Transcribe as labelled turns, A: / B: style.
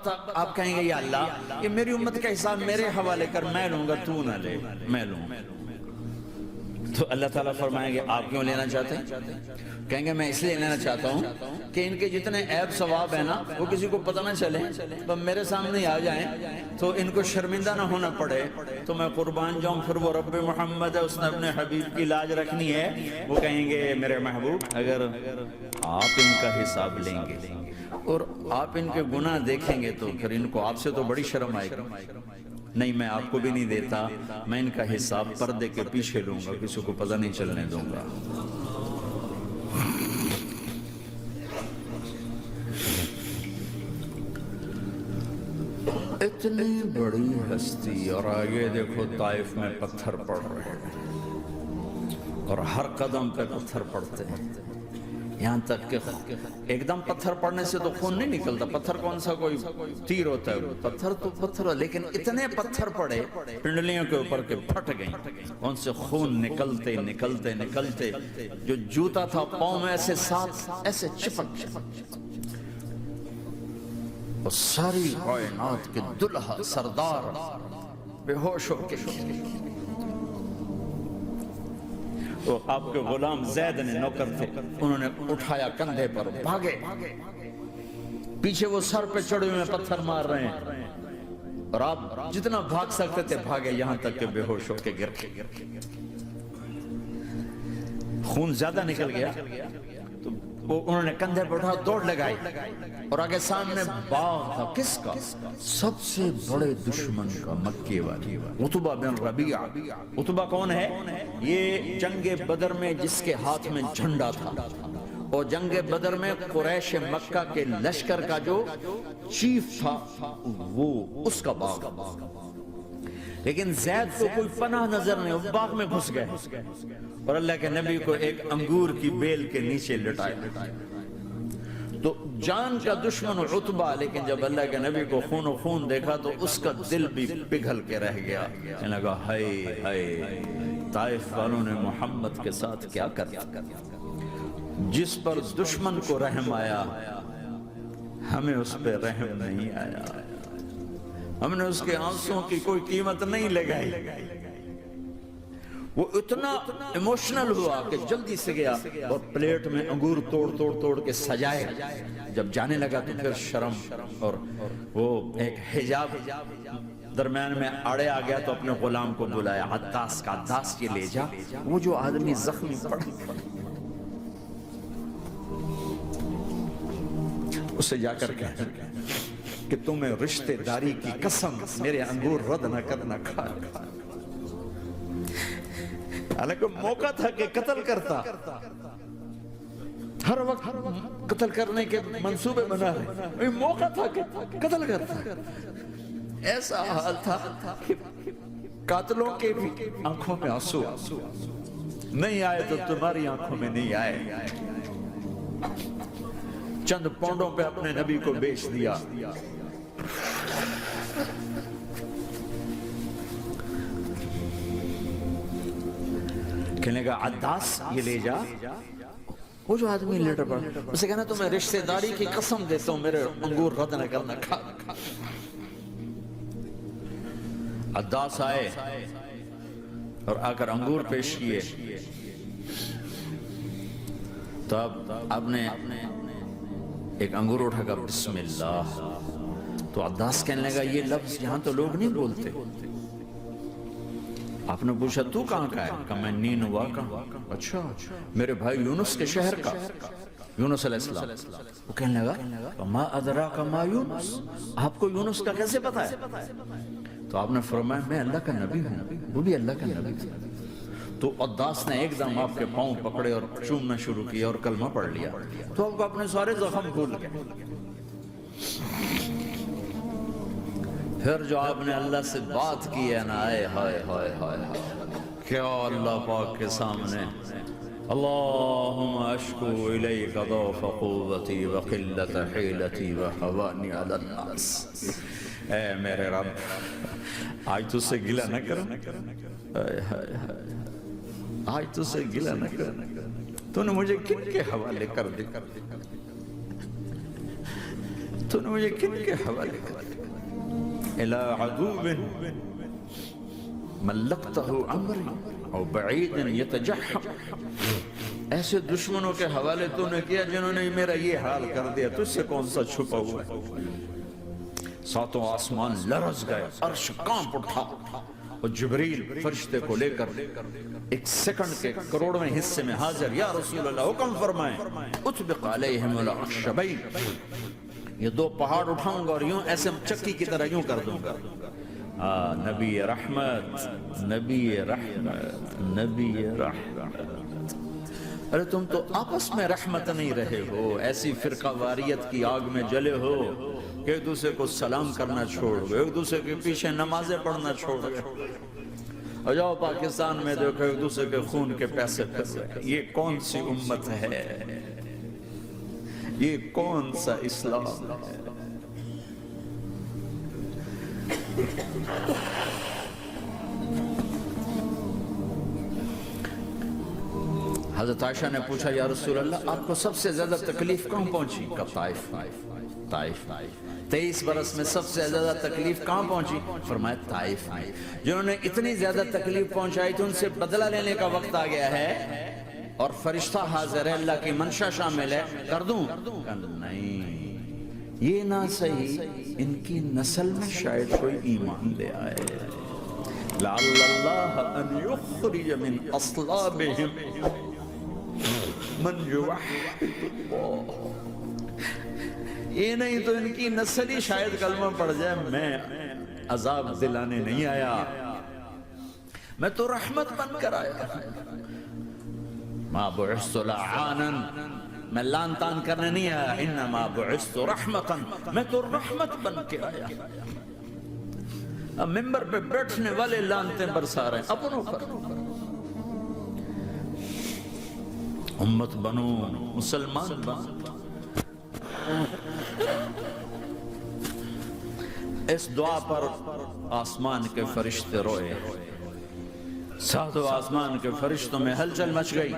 A: البتہ آپ کہیں گے یا اللہ یہ میری امت کا حساب میرے حوالے کر، میں لوں گا، تو نہ لے، میں لوں۔ تو اللہ تعالیٰ فرمائیں گے آپ کیوں لینا چاہتے ہیں؟ کہیں گے میں اس لیے لینا چاہتا ہوں کہ ان کے جتنے عیب ثواب ہیں نا وہ کسی کو پتہ نہ چلے، تو میرے سامنے آ جائیں تو ان کو شرمندہ نہ ہونا پڑے، تو میں قربان جاؤں۔ پھر وہ رب محمد ہے، اس نے اپنے حبیب کی لاج رکھنی ہے، وہ کہیں گے میرے محبوب اگر آپ ان کا حساب لیں گے اور آپ ان کے گناہ دیکھیں گے تو پھر ان کو آپ سے تو بڑی شرم آئے گی، نہیں میں آپ کو بھی نہیں دیتا، میں ان کا حساب پردے کے پیچھے لوں گا، کسی کو پتہ نہیں چلنے دوں گا۔ اتنی بڑی ہستی، اور آگے دیکھو طائف میں پتھر پڑ رہے ہیں اور ہر قدم پہ پتھر پڑتے ہیں، یہاں تک کہ ایک دم پتھر پڑنے سے تو خون نہیں نکلتا، پتھر کون سا کوئی تیر ہوتا ہے، پتھر تو پتھر، لیکن اتنے پتھر پڑے پنڈلیوں کے اوپر کے پھٹ گئیں، ان سے خون نکلتے نکلتے نکلتے جو جوتا تھا پاؤں میں ایسے ساتھ ایسے چپک چپک، اور ساری کائنات کے دلہا سردار بے ہوش ہو کے، تو آپ کے غلام زید نے نوکر تھے، انہوں نے اٹھایا کندھے پر، بھاگے، پیچھے وہ سر پہ چڑھے ہوئے پتھر مار رہے ہیں، اور آپ جتنا بھاگ سکتے تھے بھاگے، یہاں تک کہ بے ہوش ہو کے گر کے، خون زیادہ نکل گیا تو وہ انہوں نے کندھے پر اٹھا دوڑ لگائی، اور آگے سامنے باغ تھا، کس کا؟ سب سے بڑے دشمن کا، مکے والی، عتبہ بن ربیعہ۔ عتبہ کون ہے؟ یہ جنگ بدر میں جس کے ہاتھ میں جھنڈا تھا، اور جنگ بدر میں قریش مکہ کے لشکر کا جو چیف تھا وہ اس کا باغ، لیکن زید کو کوئی پناہ نظر نہیں، وہ باغ میں گھس گئے اور اللہ کے نبی کو ایک انگور کی بیل کے نیچے لٹائے، تو جان کا دشمن عتبہ، لیکن جب اللہ کے نبی کو خون و خون دیکھا تو اس کا دل بھی پگھل کے رہ گیا، کہنے لگا ہائے ہائے طائف والوں نے محمد کے ساتھ کیا کیا، جس پر دشمن کو رحم آیا ہمیں اس پہ رحم نہیں آیا، ہم نے اس کے آنسوں کی کوئی قیمت نہیں لگائی۔ وہ اتنا ایموشنل ہوا کہ جلدی سے گیا اور پلیٹ میں انگور توڑ توڑ توڑ کے سجائے، جب جانے لگا تو پھر شرم اور وہ ایک حجاب درمیان میں آڑے آ گیا، تو اپنے غلام کو بلایا، عداس کا، عداس یہ لے جا وہ جو آدمی زخمی پڑا، اسے جا کر کہا کہ تمہیں رشتہ داری کی قسم میرے انگور رد نہ کرنا، کھا۔ حالانکہ موقع تھا کہ قتل کرتا، ہر وقت قتل کرنے کے منصوبے بنا رہے، موقع تھا کہ قتل کرتا، ایسا حال تھا کہ قاتلوں کے بھی آنکھوں میں آنسو نہیں آئے تو تمہاری آنکھوں میں نہیں آئے، چند پونڈوں پہ اپنے نبی کو بیچ دیا۔ کہنے کا عداس یہ لے جا، وہ جو آدمی لیٹر پڑا، اسے کہنا تمہیں رشتہ داری کی قسم دیتا ہوں میرے انگور رد نہ کرنا، کھا۔ عداس آئے اور آ کر انگور پیش کیے، تو اب آپ نے ایک انگور اٹھا کر بسم اللہ، تو عداس کہنے لگا یہ لفظ یہاں تو لوگ نہیں بولتے۔ آپ نے پوچھا تو کہاں کا ہے؟ کہا میں نینوا کا۔ اچھا میرے بھائی یونس کے شہر کا، یونس علیہ السلام۔ وہ کہنے لگا ما ادراک ما یونس، آپ کو یونس کا کیسے پتا ہے؟ تو آپ نے فرمایا میں اللہ کا نبی ہوں، وہ بھی اللہ کا نبی تھا۔ تو عداس نے ایک دم آپ کے پاؤں پکڑے اور چومنا شروع کیا اور کلمہ پڑھ لیا، تو آپ کو اپنے سارے زخم بھول گئے۔ پھر جو آپ نے اللہ سے بات کی ہے نا، آئے ہائے ہائے ہائے، کیا اللہ پاک کے سامنے اللہم اشکو الیک ضعف قوتی وقلت حیلتی وحوانی علی الناس، اے میرے رب آج تجھ سے گلہ نہ کروں، آج تجھ سے گلہ نہ کروں، تو نے مجھے کن کے حوالے کر دی، تو نے مجھے کن کے حوالے کر دیا؟ الى عدو ملکتہ عمری او بعید یتجحم، ایسے دشمنوں کے حوالے تو نے کیا جنہوں نے میرا یہ حال کر دیا، تجھ سے کون سا چھپا ہوا ہے؟ ساتوں آسمان لرز گئے، عرش کانپ اٹھا، اور جبریل فرشتے کو لے کر ایک سیکنڈ کے کروڑویں حصے میں حاضر، یا رسول اللہ حکم فرمائیں اطبق علیہم الاخشبین، یہ دو پہاڑ اٹھاؤں گا اور یوں ایسے چکی کی طرح یوں کر دوں گا۔ نبی رحمت، نبی رحمت، نبی رحمت۔ ارے تم تو آپس میں رحمت نہیں رہے ہو، ایسی فرقہ واریت کی آگ میں جلے ہو کہ ایک دوسرے کو سلام کرنا چھوڑ گئے، ایک دوسرے کے پیچھے نمازیں پڑھنا چھوڑ گئے، اور جاؤ پاکستان میں دیکھو ایک دوسرے کے خون کے پیسے پھر رہے ہیں۔ یہ کون سی امت ہے؟ یہ کون سا اسلام ہے؟ حضرت عائشہ نے پوچھا یا رسول اللہ آپ کو سب سے زیادہ تکلیف کہاں پہنچی؟ کہا طائف۔ 23 برس میں سب سے زیادہ تکلیف کہاں پہنچی؟ فرمایا طائف میں۔ جنہوں نے اتنی زیادہ تکلیف پہنچائی تھی ان سے بدلہ لینے کا وقت آ گیا ہے، اور فرشتہ حاضر ہے، اللہ کی منشا شامل ہے، کر دوں؟ نہیں، یہ نہ صحیح، ان کی نسل میں شاید کوئی ایمان لے آئے، لعل اللہ ان یخرج من اصلابہم من یوحد اللہ، یہ نہیں تو ان کی نسل ہی شاید کلمہ پڑھ جائے۔ میں عذاب دلانے نہیں آیا، میں تو رحمت بن کر آیا۔ ما بعثت لعانا، میں لان تان کرنے نہیں آیا، انما بعثت رحمتا، میں تو رحمت بن کے آیا۔ اب ممبر پہ بیٹھنے والے لانتے برسا رہے ہیں اپنوں پر۔ امت بنو، مسلمان بنو۔ اس دعا پر آسمان کے فرشتے روئے، ساتوں آسمان کے فرشتوں میں ہلچل مچ گئی۔